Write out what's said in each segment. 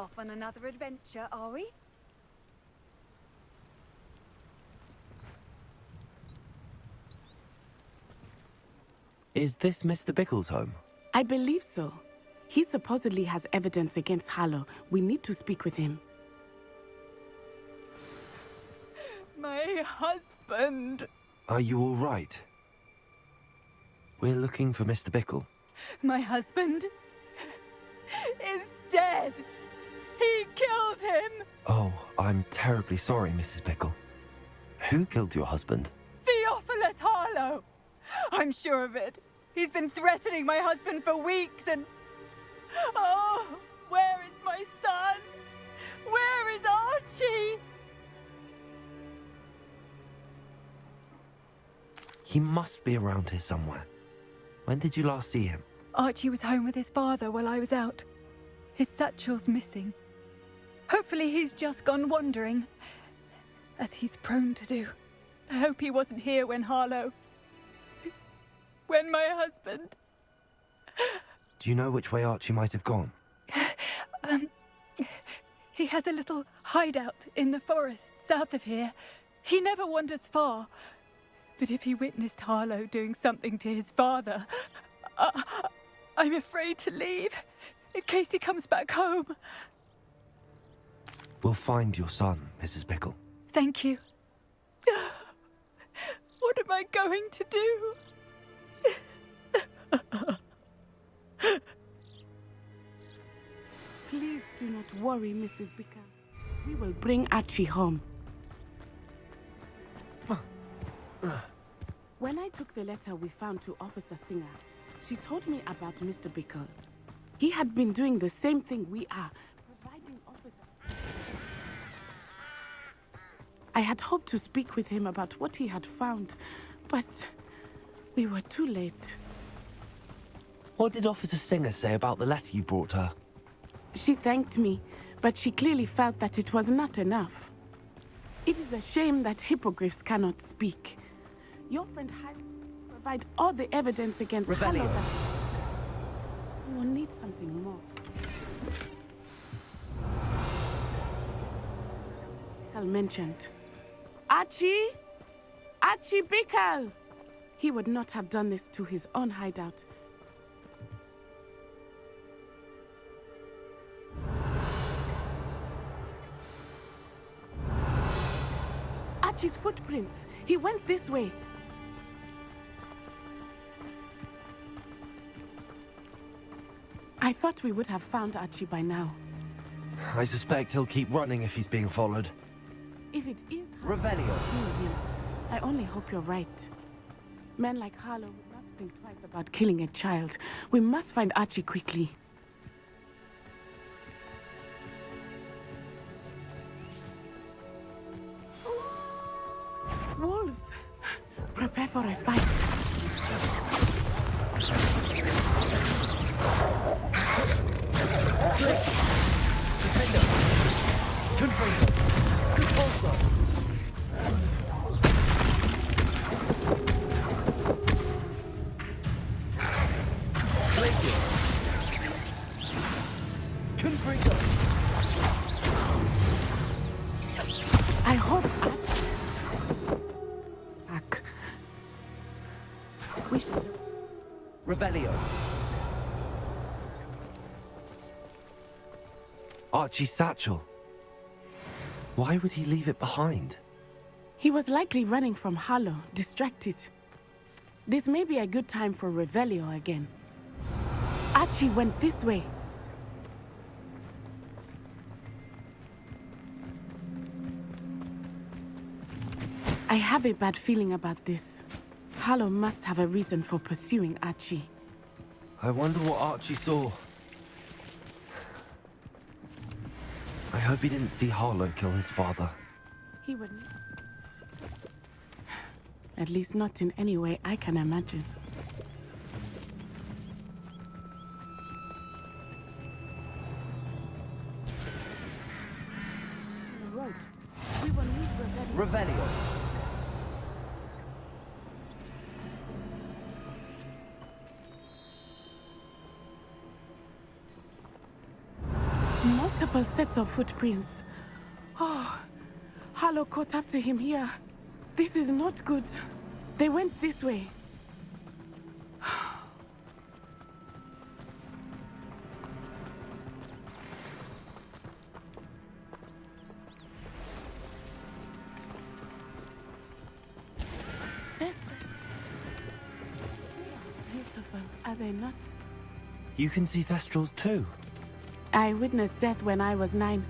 Off on another adventure, are we? Is this Mr. Bickle's home? I believe so. He supposedly has evidence against Harlow. We need to speak with him. My husband. Are you all right? We're looking for Mr. Bickle. My husband is dead. He killed him. Oh, I'm terribly sorry, Mrs. Bickle. Who killed your husband? Theophilus Harlow. I'm sure of it. He's been threatening my husband for weeks and... Oh, where is my son? Where is Archie? He must be around here somewhere. When did you last see him? Archie was home with his father while I was out. His satchel's missing. Hopefully he's just gone wandering, as he's prone to do. I hope he wasn't here when Harlow... when my husband... Do you know which way Archie might have gone? He has a little hideout in the forest south of here. He never wanders far. But if he witnessed Harlow doing something to his father, I'm afraid to leave, in case he comes back home. We'll find your son, Mrs. Bickle. Thank you. What am I going to do? Please do not worry, Mrs. Bickle. We will bring Archie home. When I took the letter we found to Officer Singer, she told me about Mr. Bickle. He had been doing the same thing we are, providing officers. I had hoped to speak with him about what he had found, but we were too late. What did Officer Singer say about the letter you brought her? She thanked me, but she clearly felt that it was not enough. It is a shame that hippogriffs cannot speak. Your friend had provide all the evidence against Harlow that we will need something more. Bickle mentioned. Archie? Archie Bickle! He would not have done this to his own hideout. Archie's footprints. He went this way. I thought we would have found Archie by now. I suspect he'll keep running if he's being followed. If it is Revelio. him, I only hope you're right. Men like Harlow would not think twice about killing a child. We must find Archie quickly. Wolves! Prepare for a fight. I hope back. We should Revelio. Archie's satchel. Why would he leave it behind? He was likely running from Harlow, distracted. This may be a good time for Revelio again. Archie went this way. I have a bad feeling about this. Harlow must have a reason for pursuing Archie. I wonder what Archie saw. I hope he didn't see Harlow kill his father. He would not. At least not in any way I can imagine. The road. We will need Revelio. Revelio. Most Multiple sets of footprints. Oh, Harlow caught up to him here. This is not good. They went this way. Are they not? You can see thestrals too. I witnessed death when I was 9.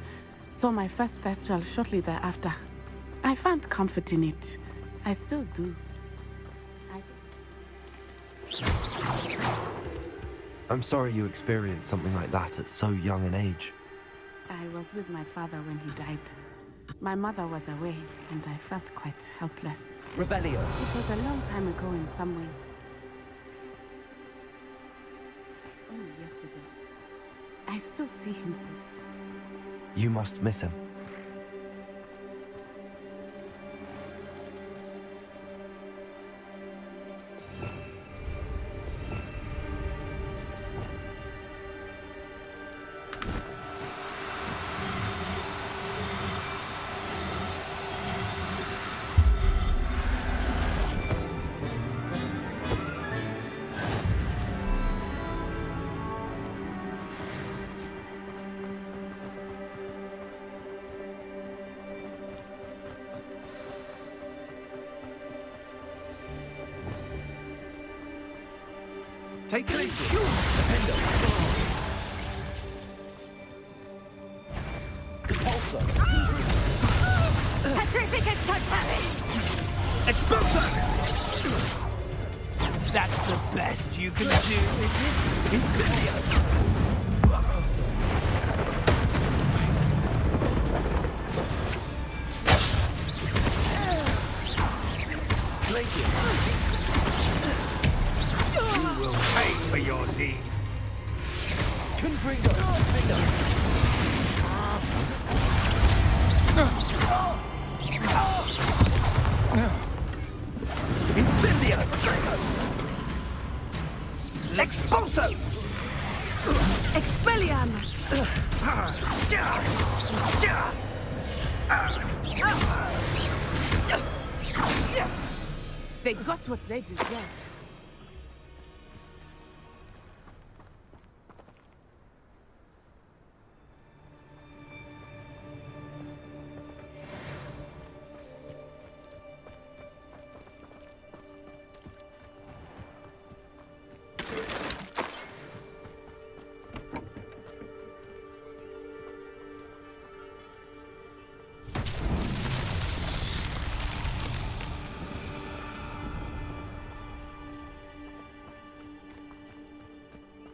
Saw my first thestral shortly thereafter. I found comfort in it. I still do. I'm sorry you experienced something like that at so young an age. I was with my father when he died. My mother was away, and I felt quite helpless. Revelio. It was a long time ago in some ways. Only yesterday. I still see him so. You must miss him. Take it easy. Defender. Repulsor. Petrificus Totalis! Expulsor! That's the best you can do, is it? Incendio! Glacius. You will pay for your deed. Confringo. Incendio. Expulso. Expelliarmus! They got what they deserved.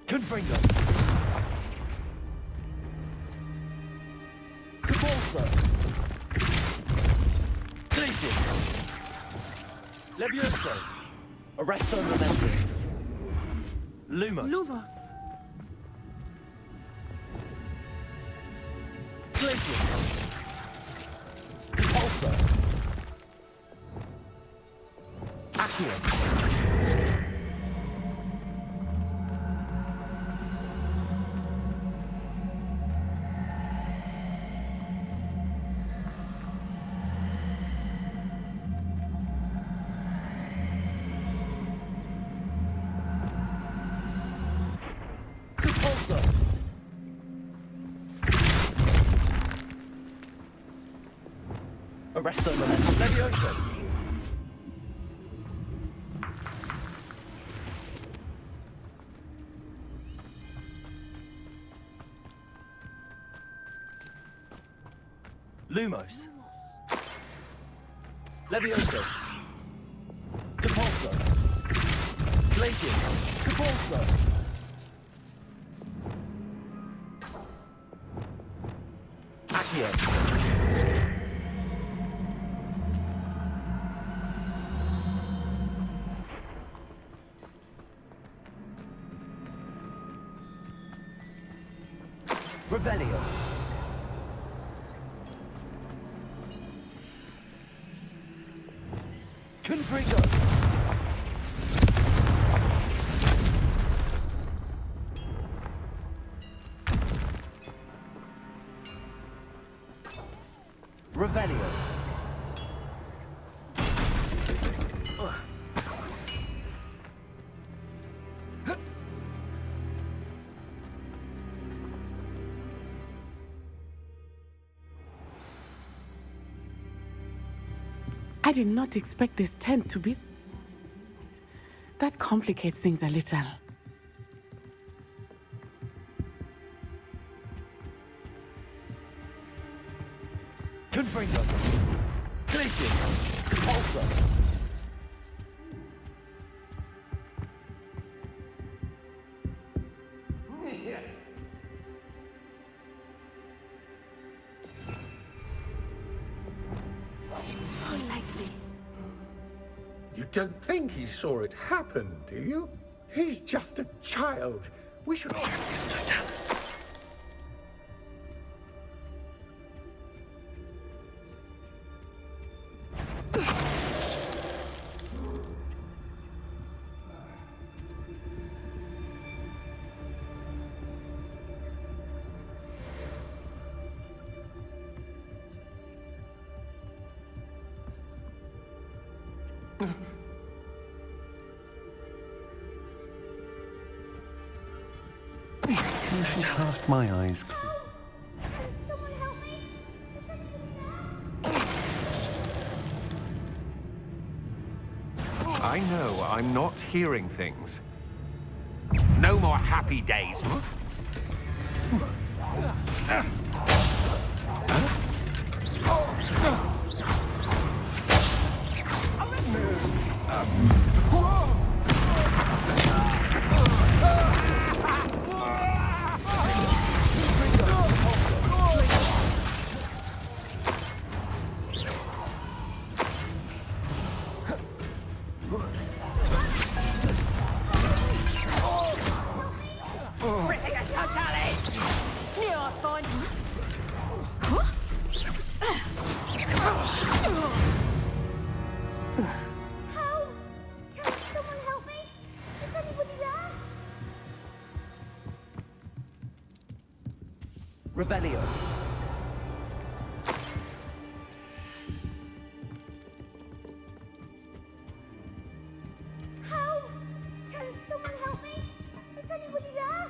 Confringo. Repulsor. Glacius. Levioso. Arresto Memento. Lumos. Lumos! Glacius. Repulsor. Accio. Arresto Memento. Levioso. Lumos. Levioso. Repulsor. Glacius. Repulsor. Accio. Revelio. Confringo. I did not expect this tent to be... That complicates things a little. Confringo. Glacius. Compulsor. You don't think he saw it happen, do you? He's just a child. We should check his notes. Cast my eyes. I know I'm not hearing things. No more happy days. Revelio. How? Can someone help me? Is anybody there?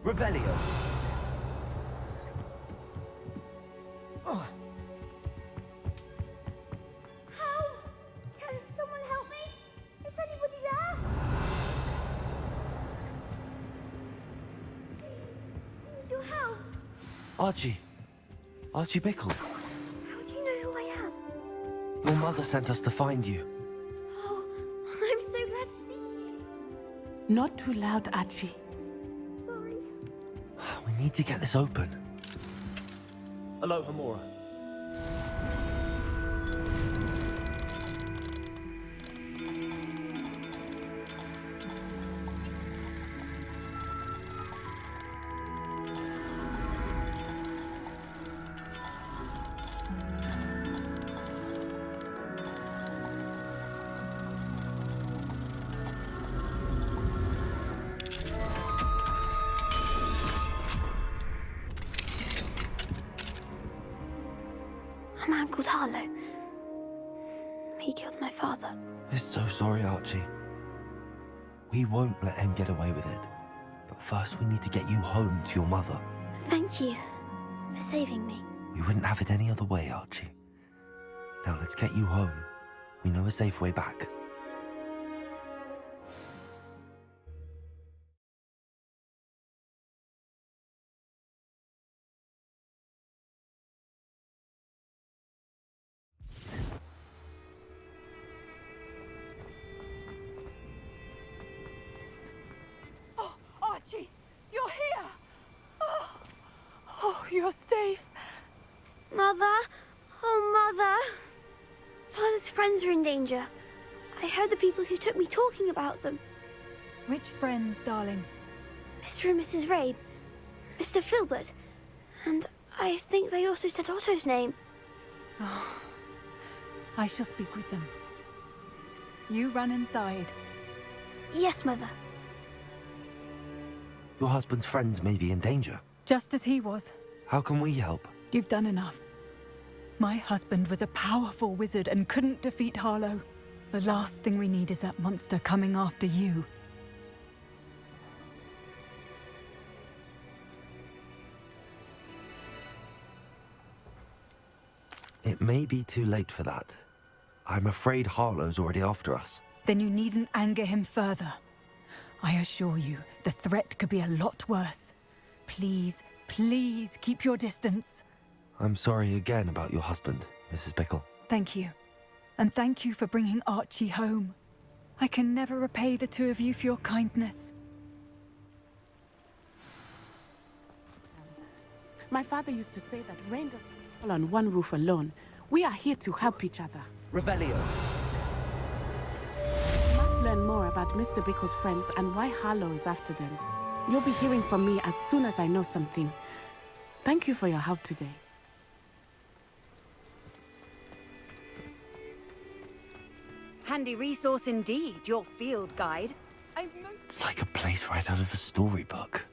Revelio. How? Can someone help me? Is anybody there? Please, I need your help. Archie. Archie Bickle. How do you know who I am? Your mother sent us to find you. Oh, I'm so glad to see you. Not too loud, Archie. Sorry. We need to get this open. Aloha Mora. A man called Harlow. He killed my father. We're so sorry, Archie. We won't let him get away with it. But first we need to get you home to your mother. Thank you for saving me. We wouldn't have it any other way, Archie. Now let's get you home. We know a safe way back. Archie, you're here! Oh, you're safe. Mother? Oh, Mother. Father's friends are in danger. I heard the people who took me talking about them. Which friends, darling? Mr. and Mrs. Rabe, Mr. Filbert, and I think they also said Otto's name. Oh, I shall speak with them. You run inside. Yes, Mother. Your husband's friends may be in danger. Just as he was. How can we help? You've done enough. My husband was a powerful wizard and couldn't defeat Harlow. The last thing we need is that monster coming after you. It may be too late for that. I'm afraid Harlow's already after us. Then you needn't anger him further. I assure you, the threat could be a lot worse. Please, please keep your distance. I'm sorry again about your husband, Mrs. Bickle. Thank you. And thank you for bringing Archie home. I can never repay the two of you for your kindness. My father used to say that rain doesn't fall on one roof alone. We are here to help each other. Revelio. You must learn more about Mr. Bickle's friends and why Harlow is after them. You'll be hearing from me as soon as I know something. Thank you for your help today. Handy resource indeed, your field guide. It's like a place right out of a storybook.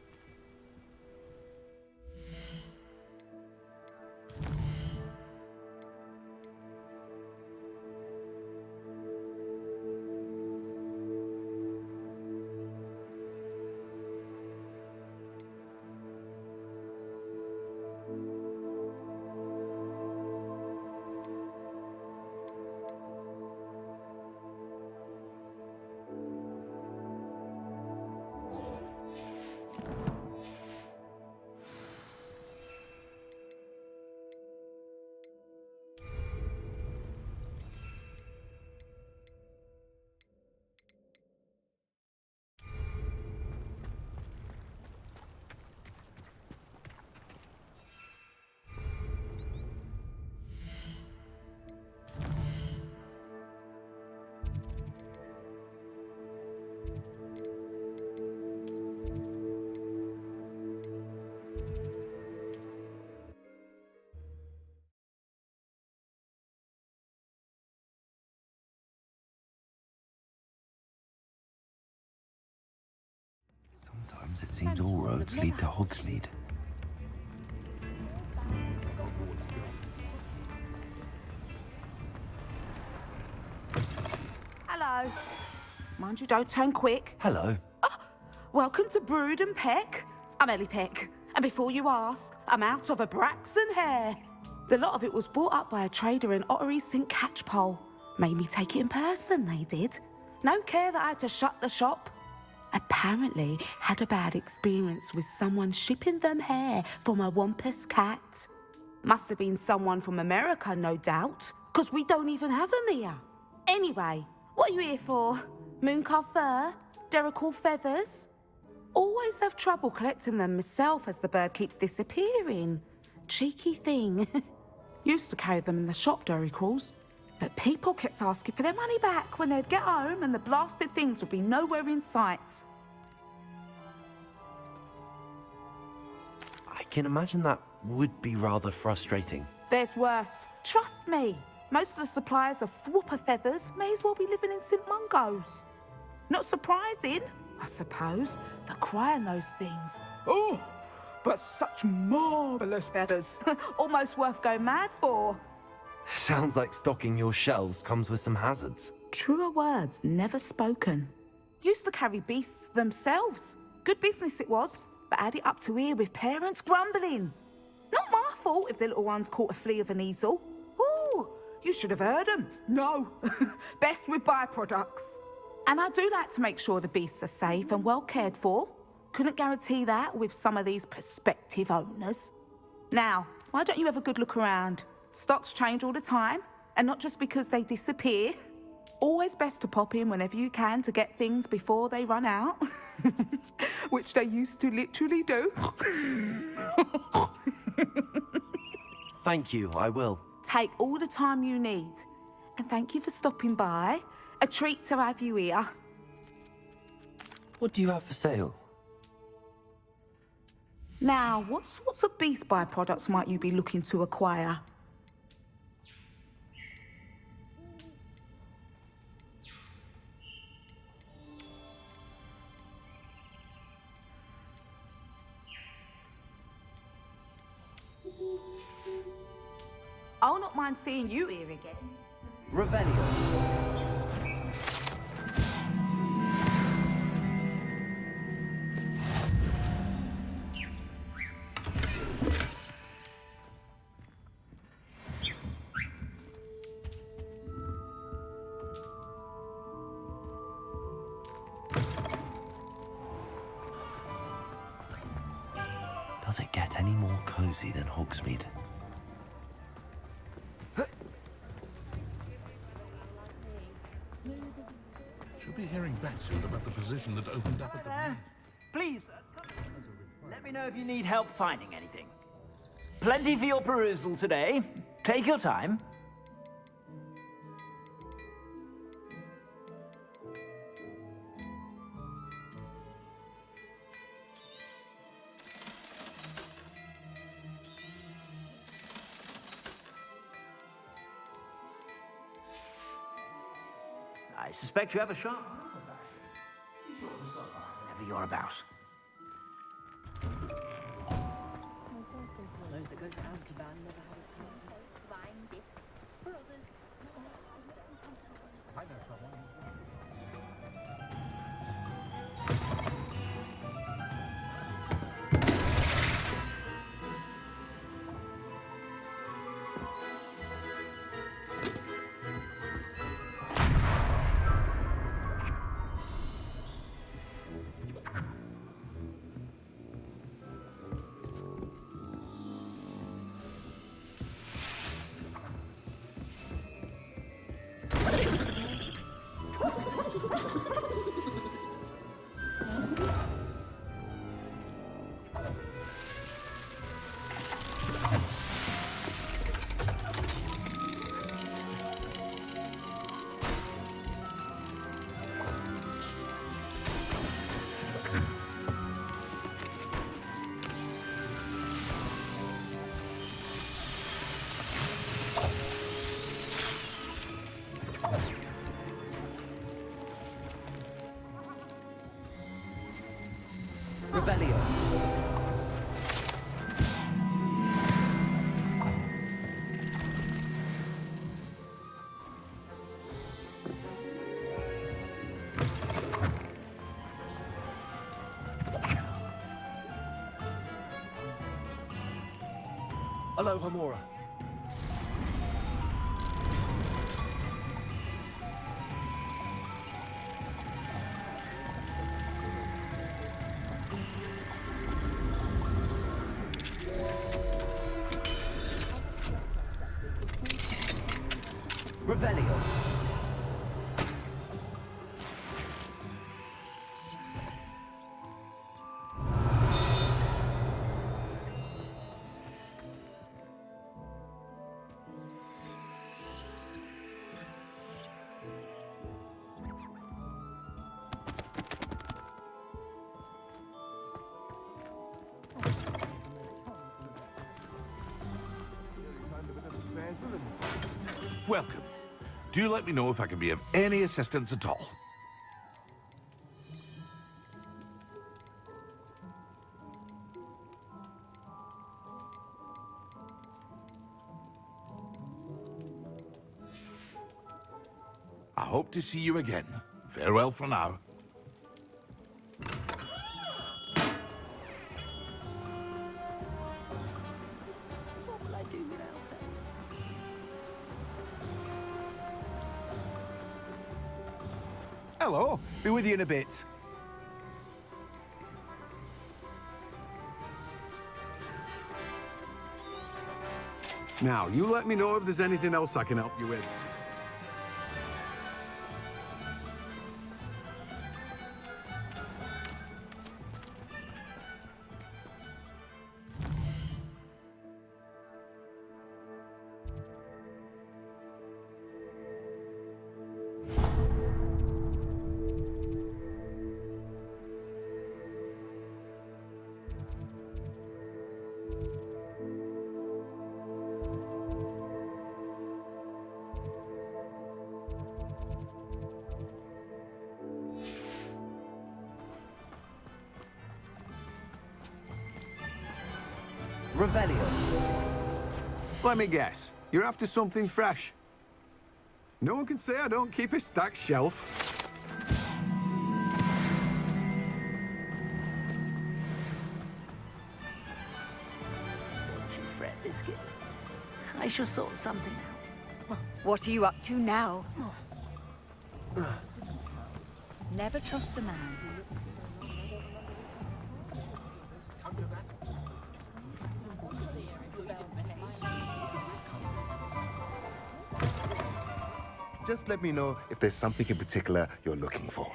Sometimes it seems all roads lead to Hogsmeade. Hello. Mind you don't turn quick. Hello. Welcome to Brood and Peck. I'm Ellie Peck. And before you ask, I'm out of a Braxton hair. The lot of it was bought up by a trader in Ottery St. Catchpole. Made me take it in person, they did. No care that I had to shut the shop. Apparently had a bad experience with someone shipping them hair for my Wampus cat. Must have been someone from America, no doubt, because we don't even have them here. Anyway, what are you here for? Mooncar fur? Derrickle feathers? Always have trouble collecting them myself as the bird keeps disappearing. Cheeky thing. Used to carry them in the shop, Derricles. But people kept asking for their money back when they'd get home and the blasted things would be nowhere in sight. I can imagine that would be rather frustrating. There's worse. Trust me. Most of the suppliers of whooper feathers may as well be living in St. Mungo's. Not surprising, I suppose. The cry on those things. Oh, but such marvellous feathers. Almost worth going mad for. Sounds like stocking your shelves comes with some hazards. Truer words never spoken. Used to carry beasts themselves. Good business it was, but had it up to here with parents grumbling. Not my fault if the little ones caught a flea of an easel. Ooh, you should have heard them. No, best with byproducts. And I do like to make sure the beasts are safe and well cared for. Couldn't guarantee that with some of these prospective owners. Now, why don't you have a good look around? Stocks change all the time, and not just because they disappear. Always best to pop in whenever you can to get things before they run out. Which they used to literally do. Thank you, I will. Take all the time you need. And thank you for stopping by. A treat to have you here. What do you have for sale? Now, what sorts of beast byproducts might you be looking to acquire? I'll not mind seeing you here again. Revelio. Does it get any more cozy than Hogsmeade? Should be hearing back soon about the position that opened up at the... Please, let me know if you need help finding anything. Plenty for your perusal today. Take your time. I suspect you have a sharp be sure to stop by whenever you're about. Revelio. Aloha Mora. Revelio. Welcome. Do let me know if I can be of any assistance at all. I hope to see you again. Farewell for now. Hello. Be with you in a bit. Now, you let me know if there's anything else I can help you with. Revelio. Let me guess. You're after something fresh. No one can say I don't keep a stacked shelf. Fret, Biscuit. I shall sort something out. What are you up to now? Never trust a man. Just let me know if there's something in particular you're looking for.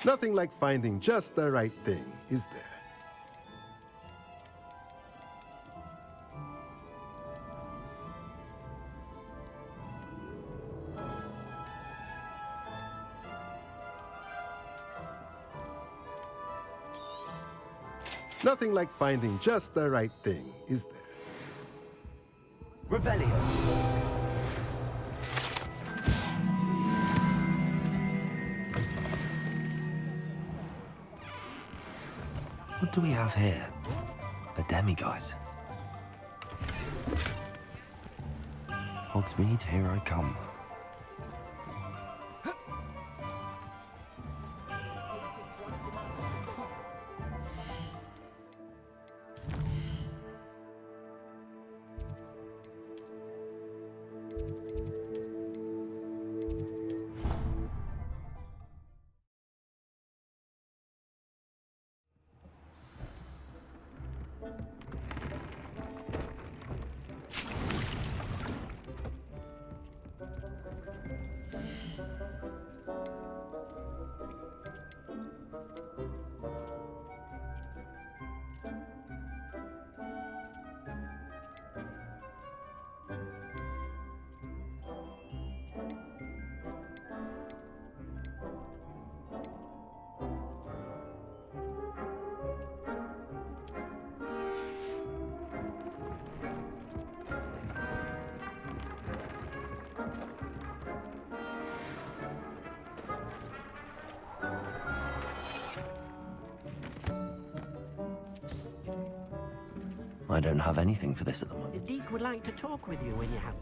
Nothing like finding just the right thing, is there? Nothing like finding just the right thing, is there? Revelio. What do we have here? A demiguise. Hogsmeade, here I come. I don't have anything for this at the moment. Deke would like to talk with you when you have...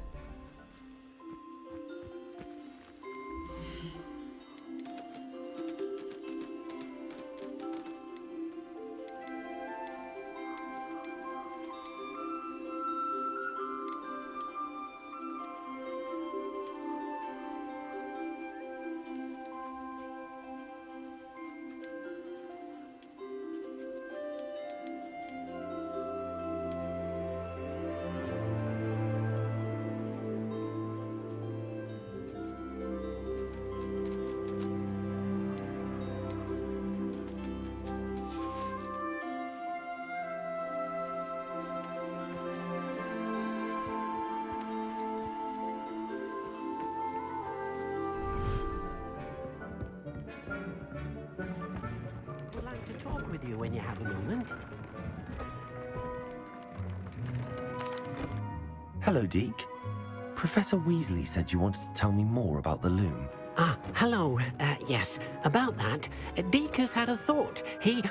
with you when you have a moment. Hello, Deke. Professor Weasley said you wanted to tell me more about the loom. Ah, hello. Yes, about that. Deke has had a thought. He...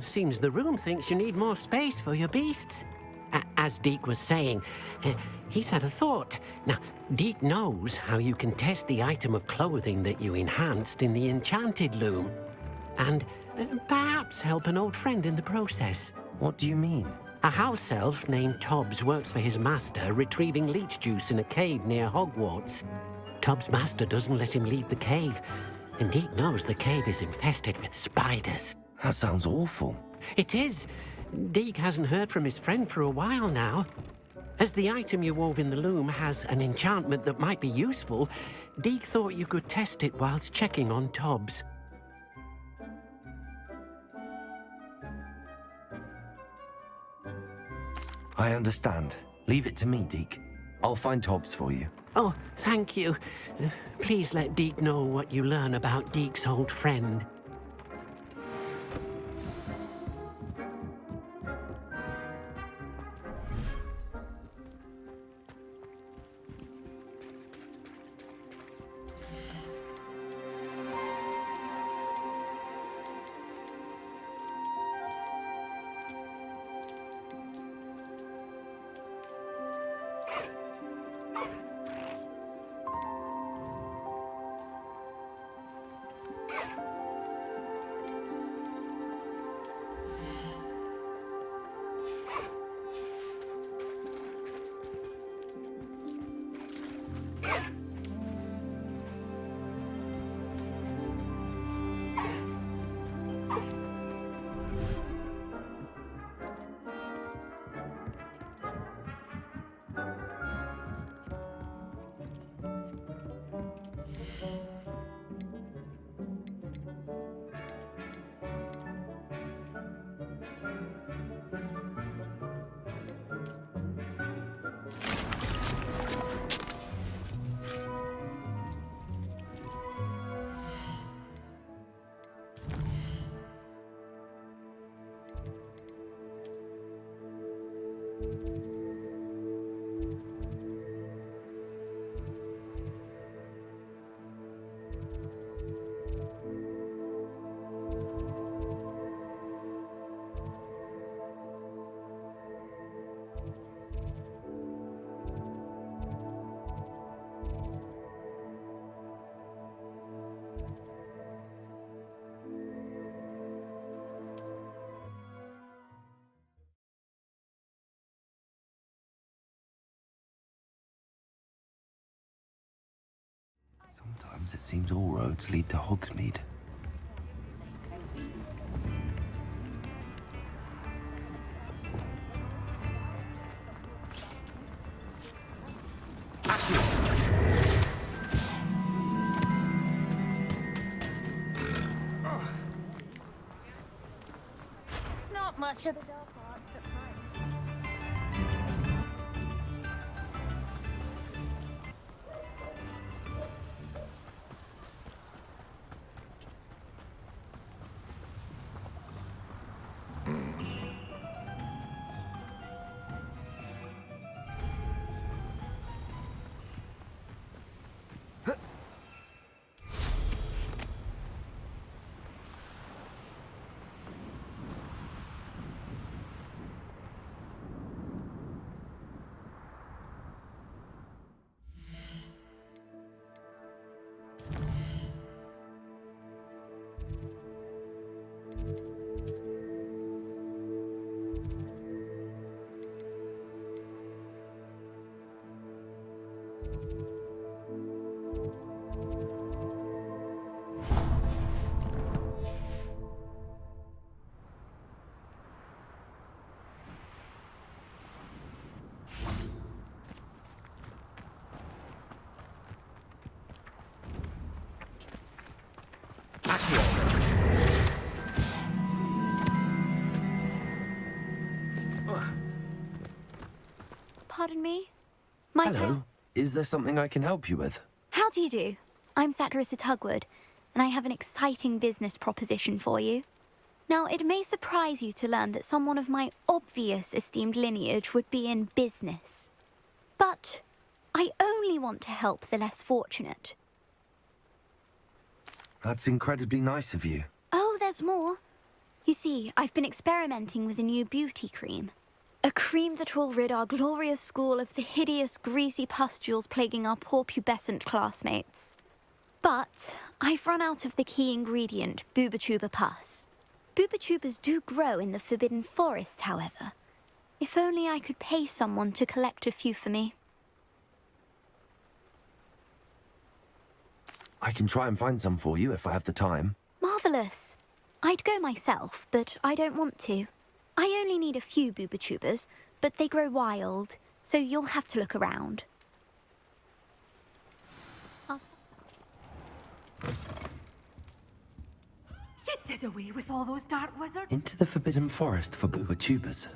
Seems the room thinks you need more space for your beasts. As Deke was saying, he's had a thought. Now, Deke knows how you can test the item of clothing that you enhanced in the enchanted loom. And perhaps help an old friend in the process. What do you mean? A house elf named Tobbs works for his master, retrieving leech juice in a cave near Hogwarts. Tobbs' master doesn't let him leave the cave, and Deke knows the cave is infested with spiders. That sounds awful. It is. Deke hasn't heard from his friend for a while now. As the item you wove in the loom has an enchantment that might be useful, Deke thought you could test it whilst checking on Tobbs. I understand. Leave it to me, Deke. I'll find Hobbs for you. Oh, thank you. Please let Deke know what you learn about Deke's old friend. Sometimes it seems all roads lead to Hogsmeade. Not much of the dog park, but Pardon me? Hello. Is there something I can help you with? How do you do? I'm Satirissa Tugwood, and I have an exciting business proposition for you. Now, it may surprise you to learn that someone of my obvious esteemed lineage would be in business. But I only want to help the less fortunate. That's incredibly nice of you. Oh, there's more. You see, I've been experimenting with a new beauty cream. A cream that will rid our glorious school of the hideous, greasy pustules plaguing our poor pubescent classmates. But I've run out of the key ingredient, bubontuber pus. Bubotubers do grow in the Forbidden Forest, however. If only I could pay someone to collect a few for me. I can try and find some for you if I have the time. Marvellous. I'd go myself, but I don't want to. I only need a few bubotubers, but they grow wild, so you'll have to look around. You did away with all those dark wizards? Into the Forbidden Forest for bubotubers.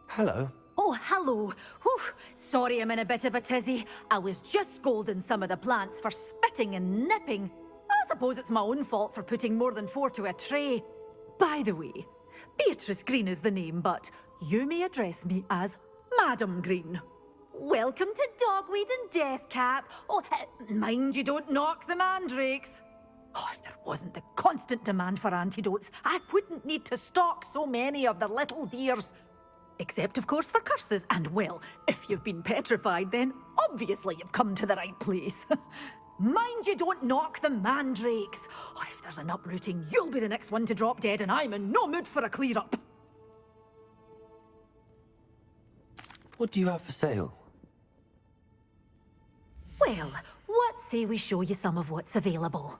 Hello. Oh, hello. Whew. Sorry I'm in a bit of a tizzy. I was just scolding some of the plants for spitting and nipping. I suppose it's my own fault for putting more than 4 to a tray. By the way, Beatrice Green is the name, but you may address me as Madam Green. Welcome to Dogweed and Deathcap. Oh, mind you don't knock the mandrakes. Oh, if there wasn't the constant demand for antidotes, I wouldn't need to stock so many of the little dears. Except, of course, for curses. And, well, if you've been petrified, then obviously you've come to the right place. Mind you don't knock the mandrakes. Oh, if there's an uprooting, you'll be the next one to drop dead, and I'm in no mood for a clear-up. What do you have for sale? Well, what say we show you some of what's available?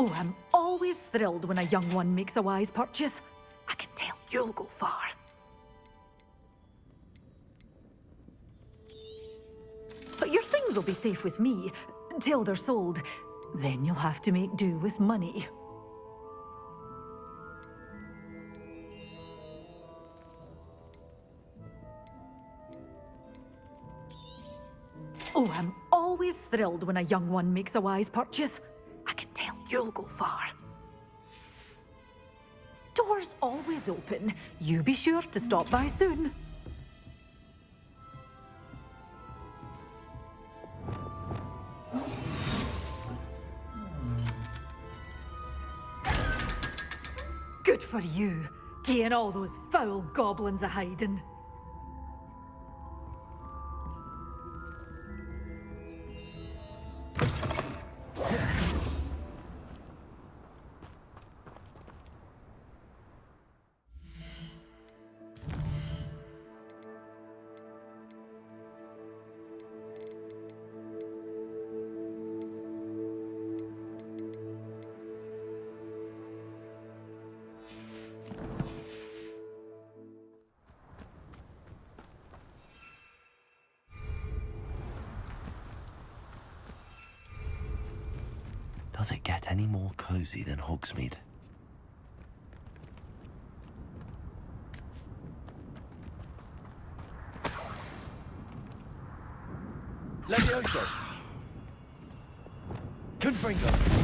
Oh, I'm always thrilled when a young one makes a wise purchase. I can tell you'll go far. But your things will be safe with me, till they're sold. Then you'll have to make do with money. Oh, I'm always thrilled when a young one makes a wise purchase. I can tell you'll go far. Doors always open. You be sure to stop by soon. Good for you, getting all those foul goblins a-hiding. Does it get any more cozy than Hogsmeade? Levioso! Confringo!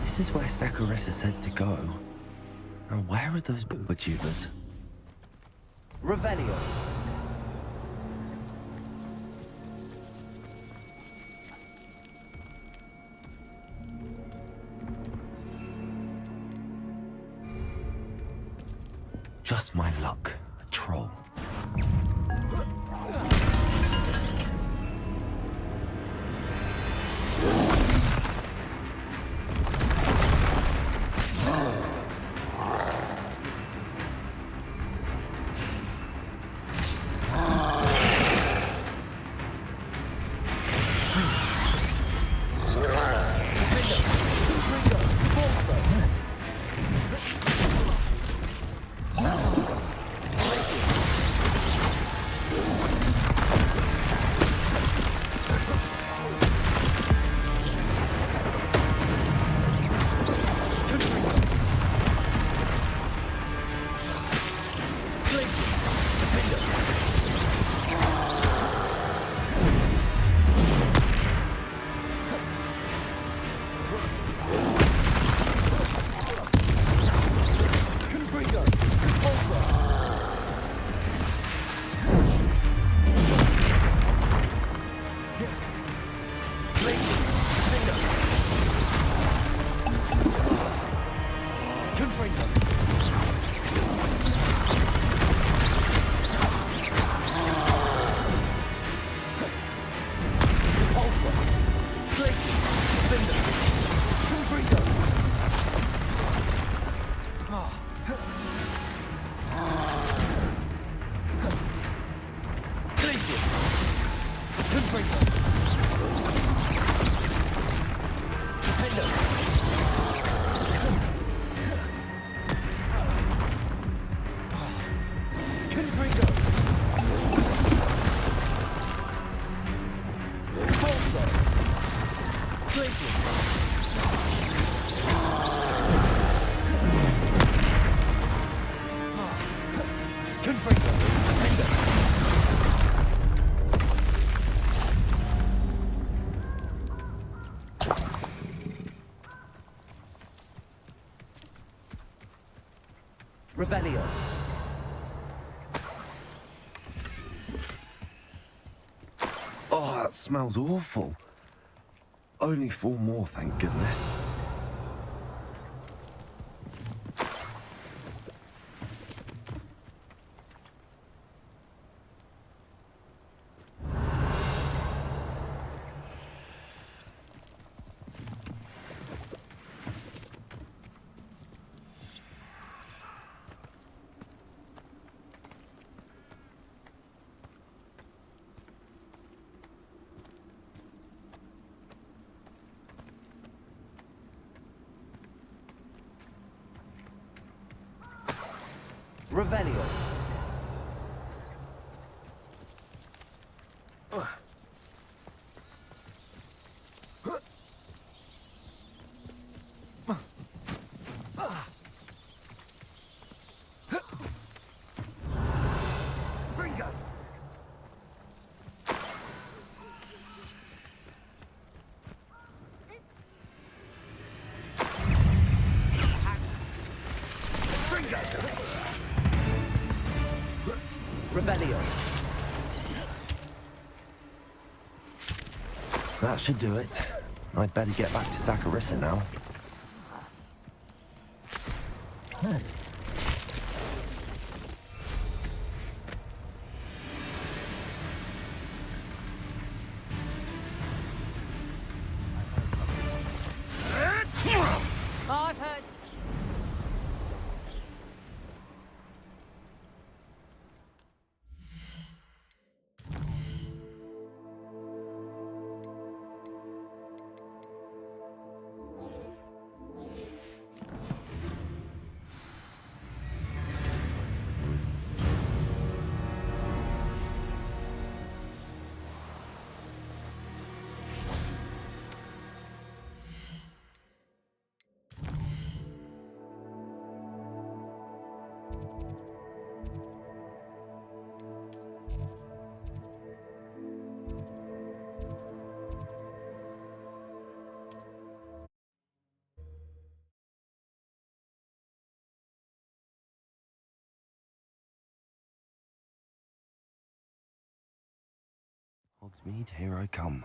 This is where Saccharissa said to go. Now, where are those bubotubers? Revelio. Just my luck. A troll. Revelio. Oh, that smells awful. Only 4 more, thank goodness. Revelio. Revelio. That should do it. I'd better get back to Zacharissa now. Oh, I've heard. Hogsmeade, here I come.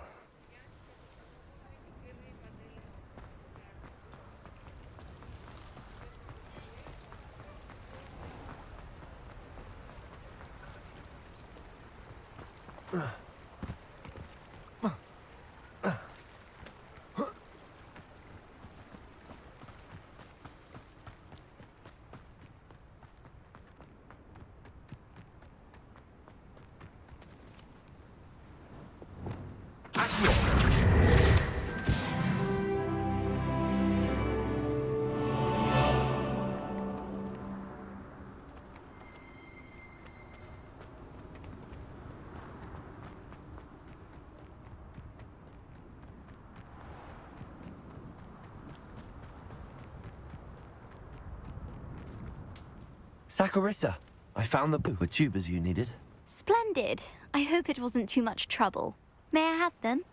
Zacharissa, I found the tubers you needed. Splendid. I hope it wasn't too much trouble. May I have them?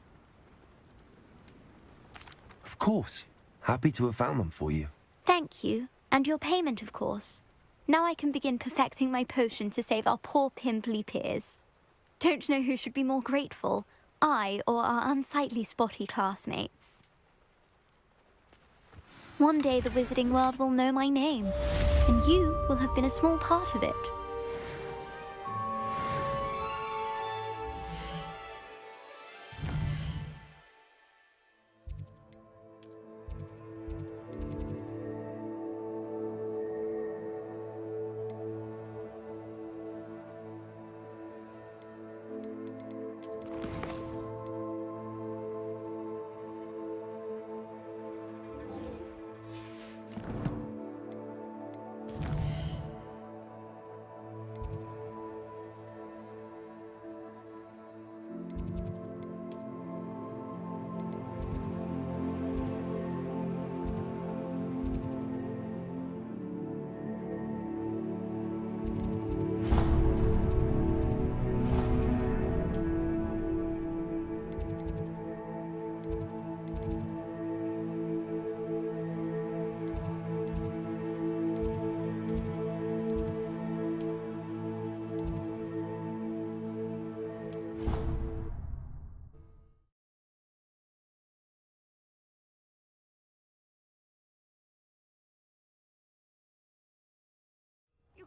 Of course. Happy to have found them for you. Thank you. And your payment, of course. Now I can begin perfecting my potion to save our poor pimply peers. Don't know who should be more grateful, I or our unsightly spotty classmates. One day the wizarding world will know my name, and you will have been a small part of it.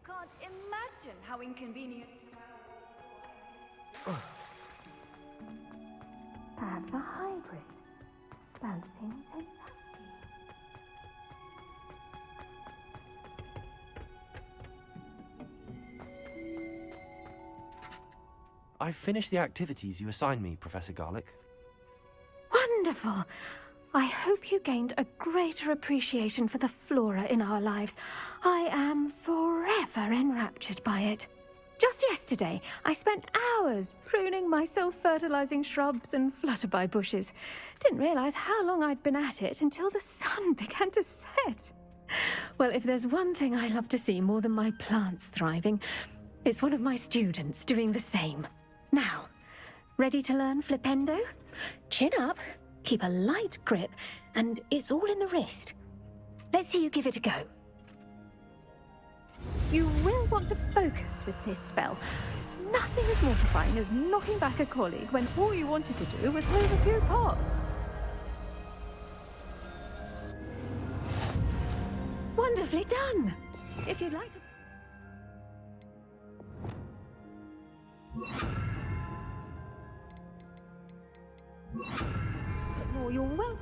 can't imagine how inconvenient. Perhaps a hybrid. Bouncing to I've finished the activities you assigned me, Professor Garlick. Wonderful! I hope you gained a greater appreciation for the flora in our lives. I am forever enraptured by it. Just yesterday, I spent hours pruning my self-fertilizing shrubs and flutterby bushes. Didn't realize how long I'd been at it until the sun began to set. Well, if there's one thing I love to see more than my plants thriving, it's one of my students doing the same. Now, ready to learn flipendo? Chin up, keep a light grip, and it's all in the wrist. Let's see you give it a go. You will want to focus with this spell. Nothing as mortifying as knocking back a colleague when all you wanted to do was move a few pots. Wonderfully done! If you'd like to... Oh, you're welcome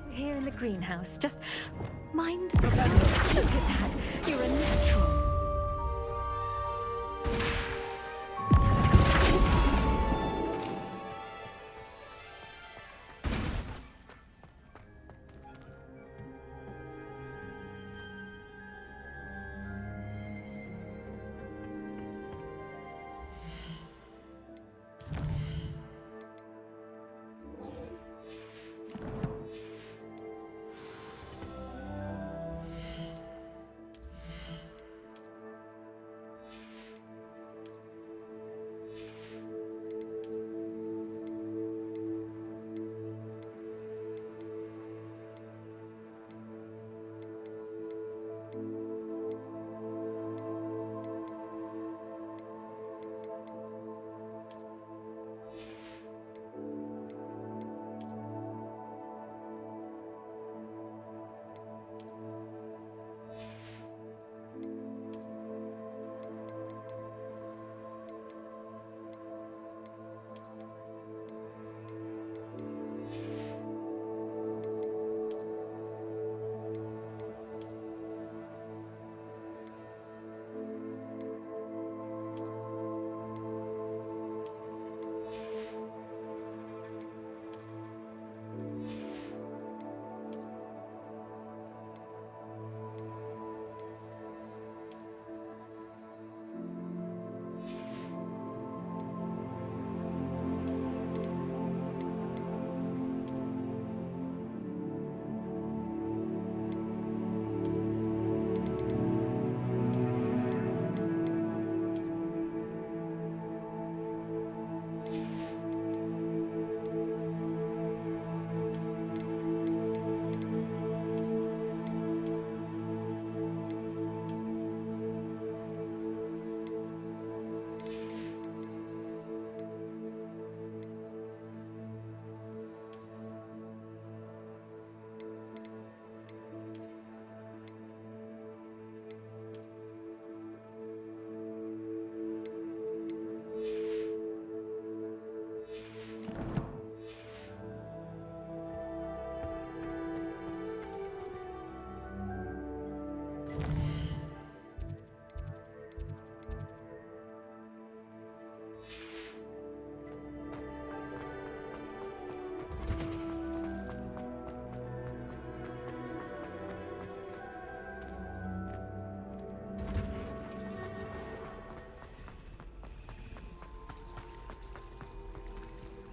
here in the greenhouse. Just mind the... Look at that! You're a natural.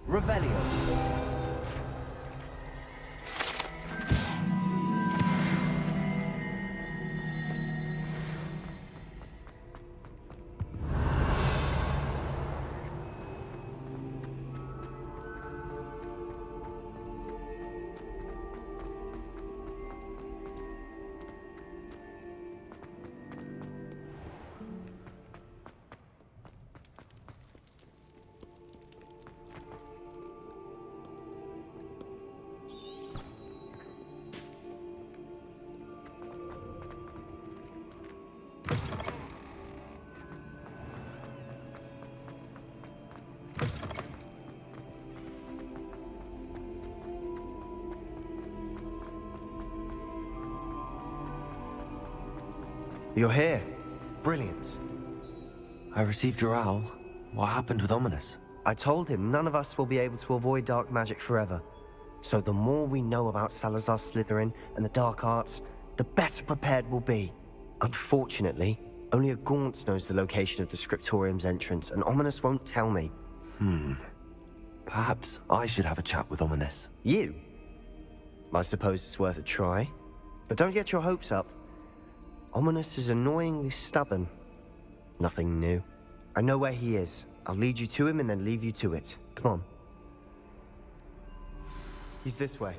Revelio. You're here. Brilliant. I received your owl. What happened with Ominous? I told him none of us will be able to avoid dark magic forever. So the more we know about Salazar Slytherin and the dark arts, the better prepared we'll be. Unfortunately, only a Gaunt knows the location of the Scriptorium's entrance, and Ominous won't tell me. Perhaps I should have a chat with Ominous. You? I suppose it's worth a try. But don't get your hopes up. Ominous is annoyingly stubborn. Nothing new. I know where he is. I'll lead you to him and then leave you to it. Come on. He's this way.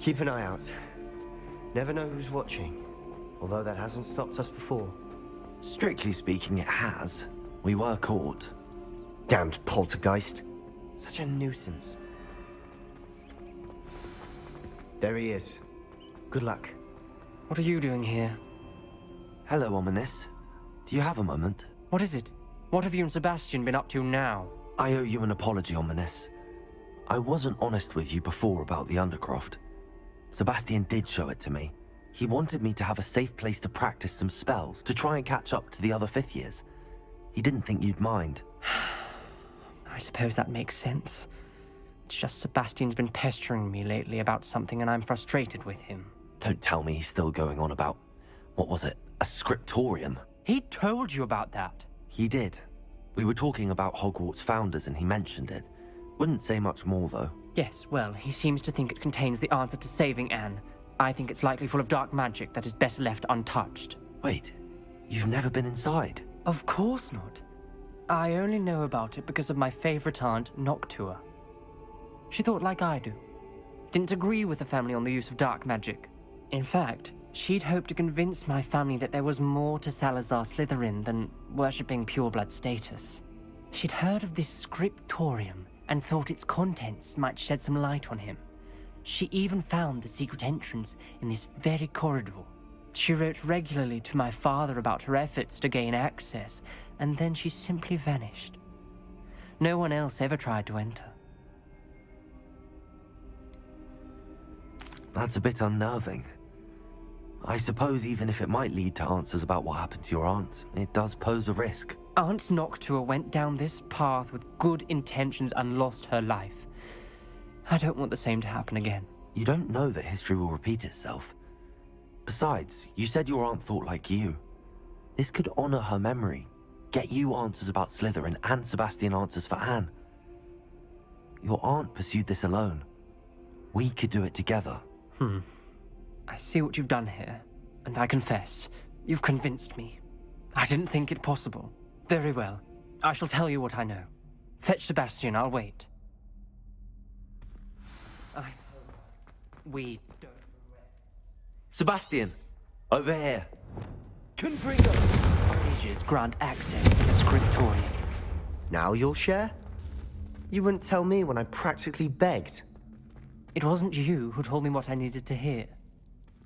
Keep an eye out. Never know who's watching. Although that hasn't stopped us before. Strictly speaking, it has. We were caught. Damned poltergeist. Such a nuisance. There he is. Good luck. What are you doing here? Hello, Ominous. Do you have a moment? What is it? What have you and Sebastian been up to now? I owe you an apology, Ominous. I wasn't honest with you before about the Undercroft. Sebastian did show it to me. He wanted me to have a safe place to practice some spells, to try and catch up to the other 5th years. He didn't think you'd mind. I suppose that makes sense. It's just Sebastian's been pestering me lately about something and I'm frustrated with him. Don't tell me he's still going on about, what was it, a scriptorium? He told you about that? He did. We were talking about Hogwarts founders and he mentioned it. Wouldn't say much more, though. Yes, well, he seems to think it contains the answer to saving Anne. I think it's likely full of dark magic that is better left untouched. Wait, you've never been inside? Of course not. I only know about it because of my favorite aunt, Noctua. She thought like I do. Didn't agree with the family on the use of dark magic. In fact, she'd hoped to convince my family that there was more to Salazar Slytherin than worshipping pureblood status. She'd heard of this scriptorium and thought its contents might shed some light on him. She even found the secret entrance in this very corridor. She wrote regularly to my father about her efforts to gain access, and then she simply vanished. No one else ever tried to enter. That's a bit unnerving. I suppose even if it might lead to answers about what happened to your aunt, it does pose a risk. Aunt Noctua went down this path with good intentions and lost her life. I don't want the same to happen again. You don't know that history will repeat itself. Besides, you said your aunt thought like you. This could honor her memory, get you answers about Slytherin and Sebastian answers for Anne. Your aunt pursued this alone. We could do it together. I see what you've done here, and I confess, you've convinced me. I didn't think it possible. Very well. I shall tell you what I know. Fetch Sebastian, I'll wait. We don't... Sebastian! Over here! Confringo! Pressures grant access to the scriptorium. Now you'll share? You wouldn't tell me when I practically begged. It wasn't you who told me what I needed to hear.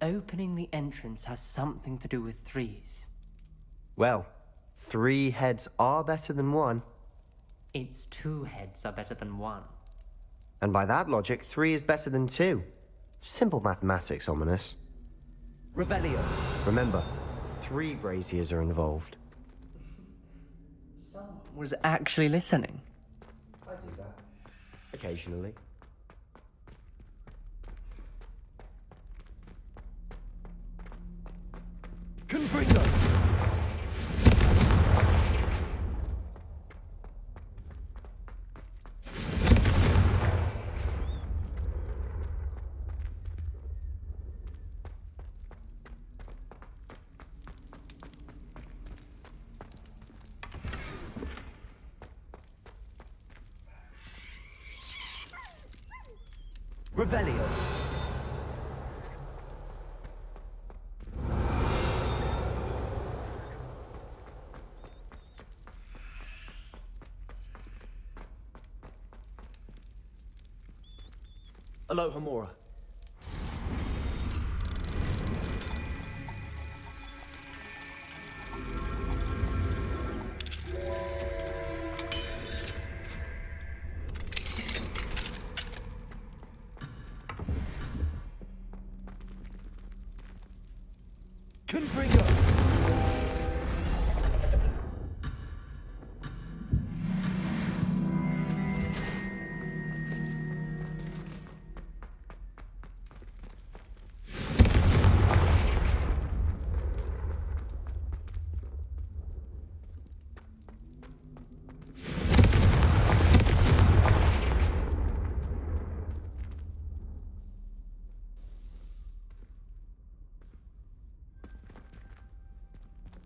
Opening the entrance has something to do with 3s. Well, 3 heads are better than 1. It's 2 heads are better than 1. And by that logic, 3 is better than 2. Simple mathematics, Ominous. Revelio. Remember, 3 braziers are involved. Someone was actually listening. I do that. Occasionally. Confringo! Revelio. Alohomora. Confringo!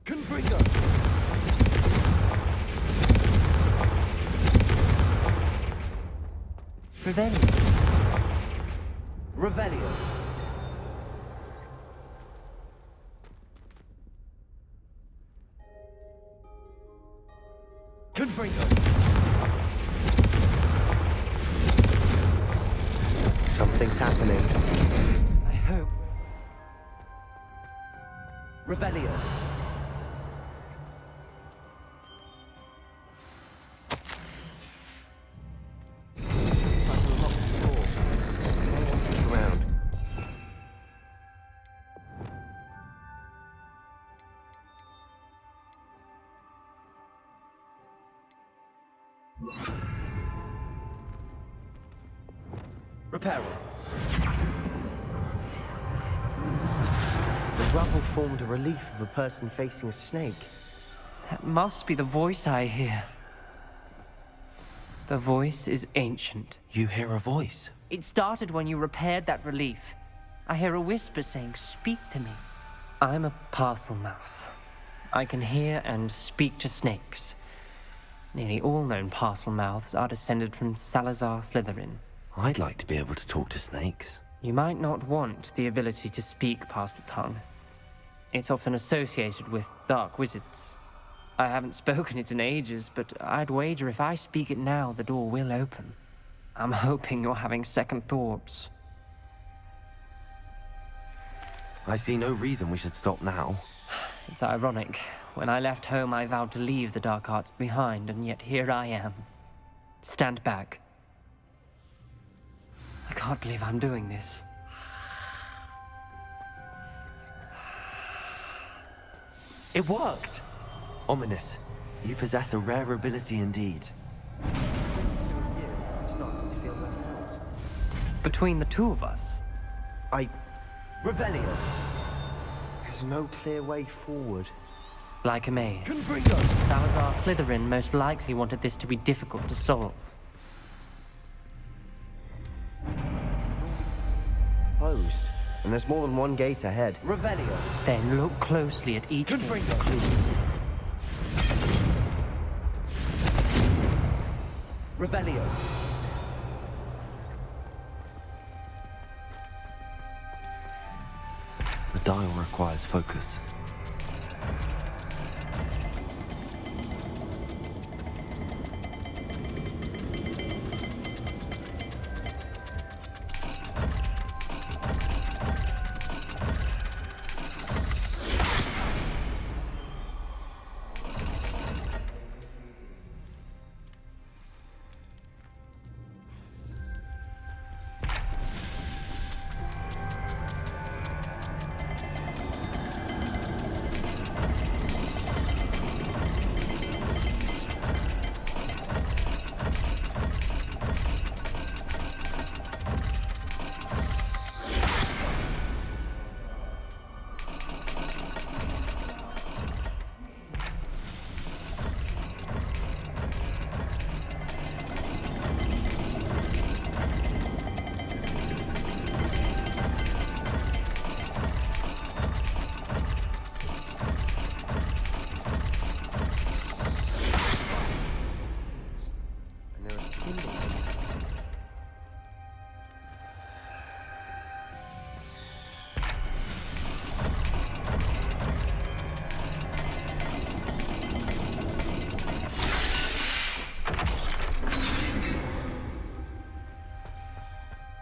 Confringo! Revelio. Revelio. Confringo! Something's happening. I hope. Revelio. Around. Reparo. The rubble formed a relief of a person facing a snake. That must be the voice I hear. The voice is ancient. You hear a voice? It started when you repaired that relief. I hear a whisper saying, "Speak to me." I'm a parcel mouth. I can hear and speak to snakes. Nearly all known parcel mouths are descended from Salazar Slytherin. I'd like to be able to talk to snakes. You might not want the ability to speak parcel tongue. It's often associated with dark wizards. I haven't spoken it in ages, but I'd wager if I speak it now, the door will open. I'm hoping you're having second thoughts. I see no reason we should stop now. It's ironic. When I left home, I vowed to leave the dark arts behind, and yet here I am. Stand back. I can't believe I'm doing this. It worked! Ominous. You possess a rare ability indeed. I'm starting to feel left out. Between the two of us, Revelio. There's no clear way forward. like a maze. Confringo! Salazar Slytherin most likely wanted this to be difficult to solve. Closed. And there's more than one gate ahead. Revelio. Then look closely at each of the Confringo! clues. Revelio. The dial requires focus.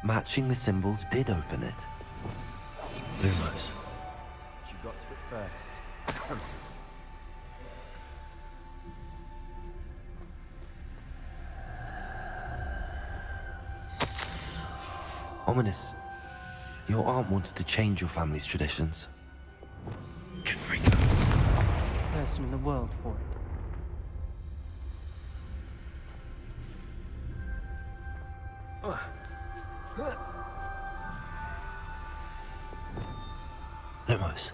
Matching the symbols did open it. Lumos. You got to it first. Ominous. Your aunt wanted to change your family's traditions. person in the world for it. Lumos.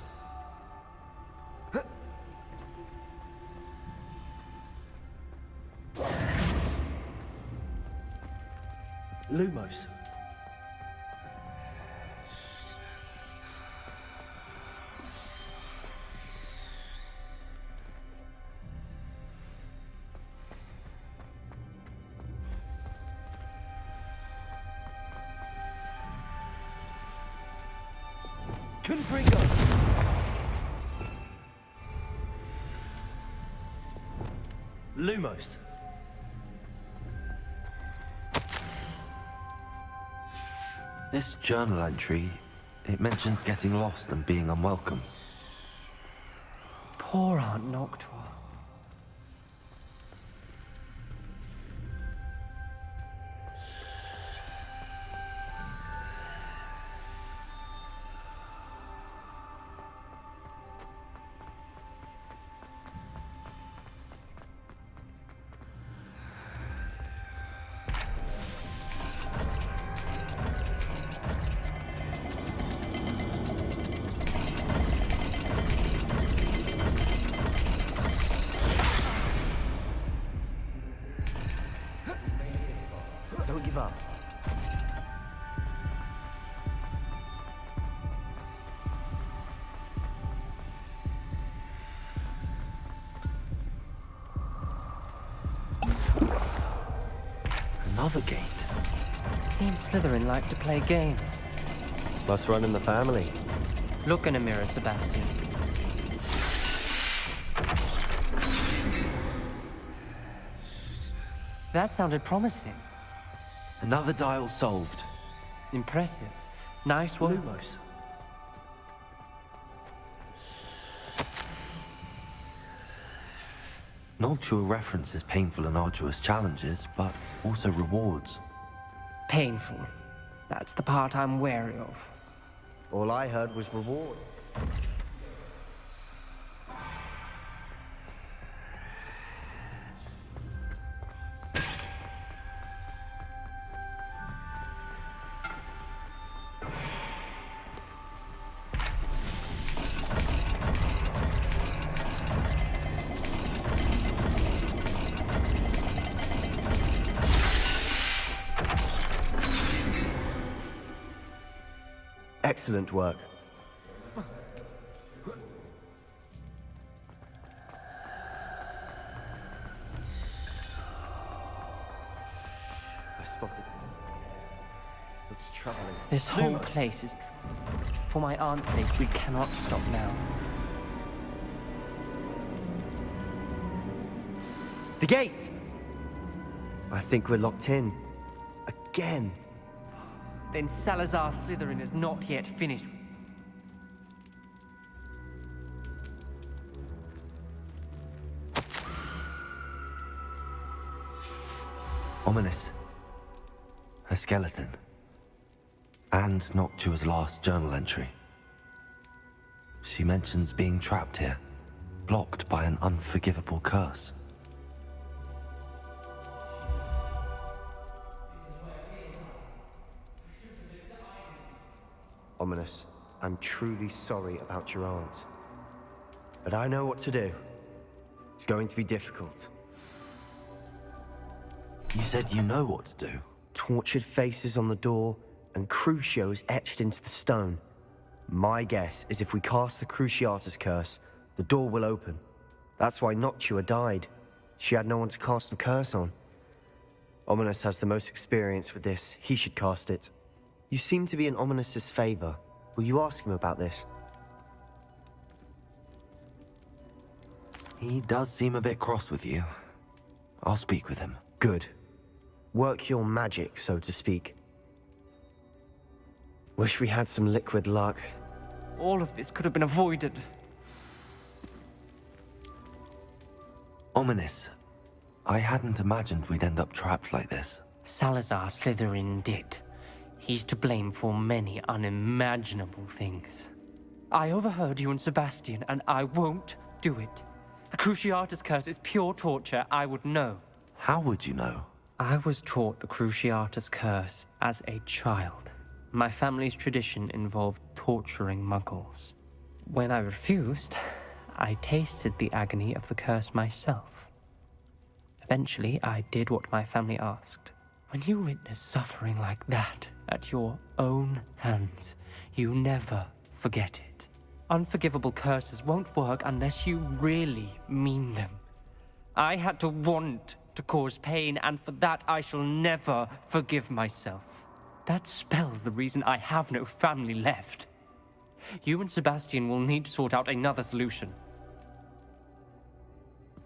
Lumos. Confringo. Lumos. This journal entry, it mentions getting lost and being unwelcome. Poor Aunt Noctua. Don't give up. Another gate. Seems Slytherin like to play games. Must run in the family. Look in a mirror, Sebastian. That sounded promising. Another dial solved. Impressive. Nice work. Lumos. Noctua references painful and arduous challenges, but also rewards. Painful. That's the part I'm wary of. All I heard was reward. Excellent work. I spotted it. Looks troubling. This whole place is... For my aunt's sake, we cannot stop now. The gate! I think we're locked in. Again. Then Salazar Slytherin is not yet finished. Ominous. A skeleton. And Noctua's last journal entry. She mentions being trapped here, blocked by an unforgivable curse. Ominous, I'm truly sorry about your aunt. But I know what to do. It's going to be difficult. You said you know what to do. Tortured faces on the door and Crucios etched into the stone. My guess is if we cast the Cruciatus curse, the door will open. That's why Noctua died. She had no one to cast the curse on. Ominous has the most experience with this. He should cast it. You seem to be in Ominous's favor. Will you ask him about this? He does seem a bit cross with you. I'll speak with him. Good. Work your magic, so to speak. Wish we had some liquid luck. All of this could have been avoided. Ominous. I hadn't imagined we'd end up trapped like this. Salazar Slytherin did. He's to blame for many unimaginable things. I overheard you and Sebastian, and I won't do it. Cruciatus curse is pure torture, I would know. How would you know? I was taught the Cruciatus curse as a child. My family's tradition involved torturing muggles. When I refused, I tasted the agony of the curse myself. Eventually, I did what my family asked. When you witness suffering like that at your own hands, you never forget it. Unforgivable curses won't work unless you really mean them. I had to want to cause pain, and for that I shall never forgive myself. That spells the reason I have no family left. You and Sebastian will need to sort out another solution.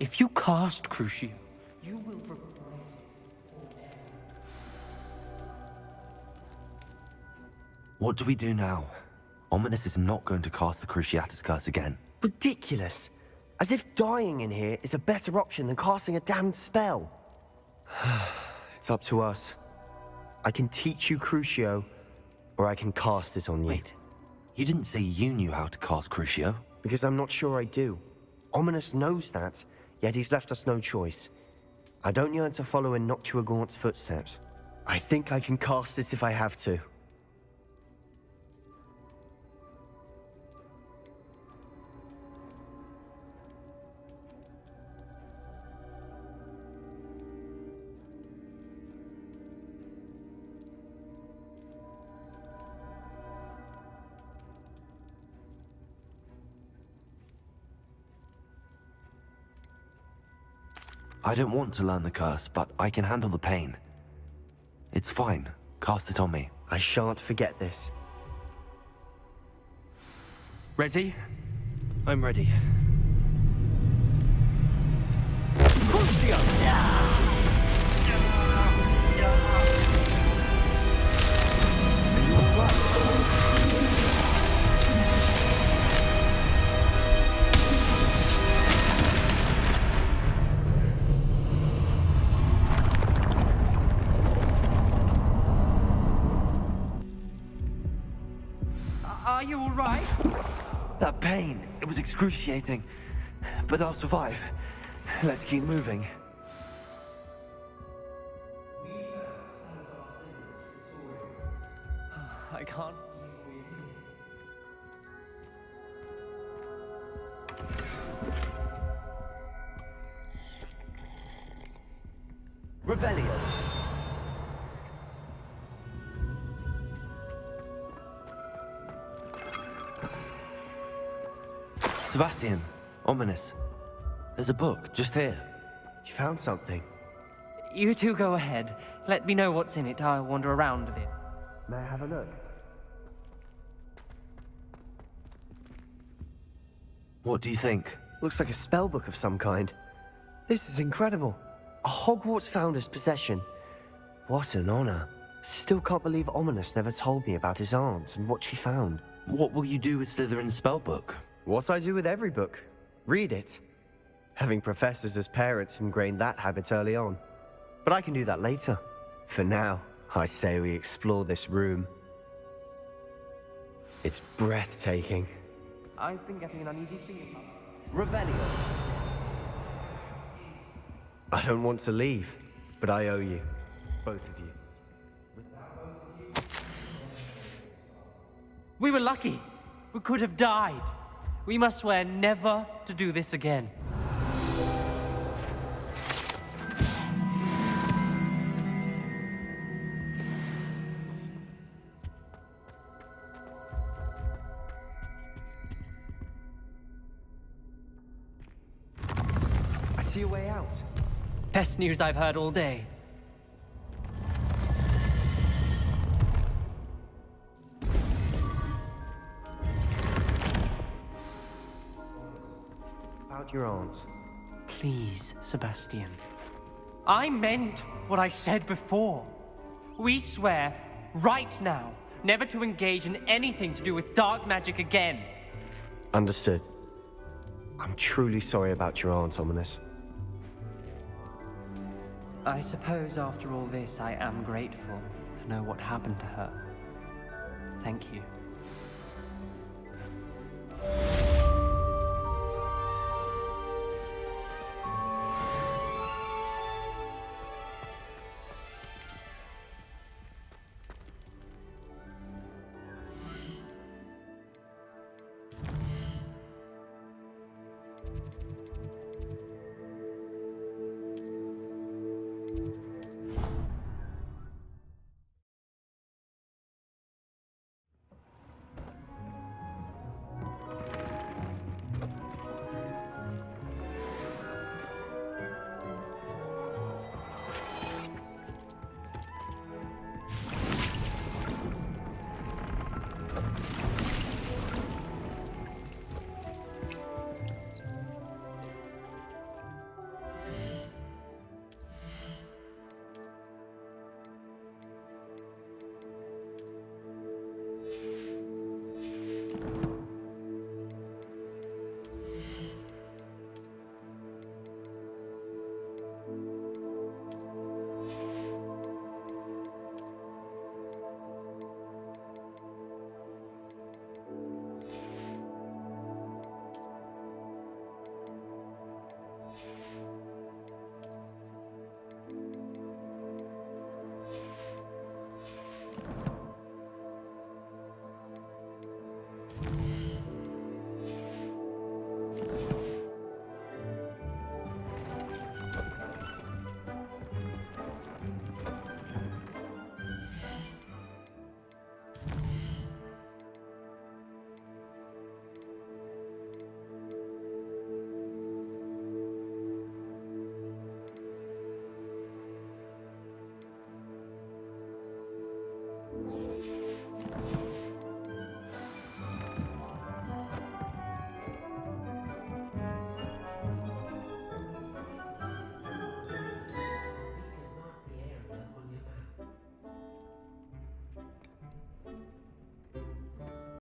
If you cast Crucio, you will... What do we do now? Ominous is not going to cast the Cruciatus curse again. Ridiculous. As if dying in here is a better option than casting a damned spell. It's up to us. I can teach you Crucio, or I can cast it on you. Wait, you didn't say you knew how to cast Crucio? Because I'm not sure I do. Ominous knows that, yet he's left us no choice. I don't yearn to follow in Noctuagaunt's footsteps. I think I can cast it if I have to. I don't want to learn the curse, but I can handle the pain. It's fine. Cast it on me. I shan't forget this. Ready? I'm ready. Crucio! Are you all right? That pain, it was excruciating. But I'll survive. Let's keep moving. I can't... Revelio. Sebastian, Ominous. There's a book, just here. You found something. You two go ahead. Let me know what's in it. I'll wander around a bit. May I have a look? What do you think? Looks like a spell book of some kind. This is incredible. A Hogwarts founder's possession. What an honor. Still can't believe Ominous never told me about his aunt and what she found. What will you do with Slytherin's spellbook? What I do with every book. Read it. Having professors as parents ingrained that habit early on. But I can do that later. For now, I say we explore this room. It's breathtaking. I've been getting an uneasy feeling. Revelio. I don't want to leave, but I owe you. Both of you. We were lucky. We could have died. We must swear never to do this again. I see a way out. Best news I've heard all day. About your aunt. Please, Sebastian. I meant what I said before. We swear, right now, never to engage in anything to do with dark magic again. Understood. I'm truly sorry about your aunt, Ominous. I suppose after all this, I am grateful to know what happened to her. Thank you.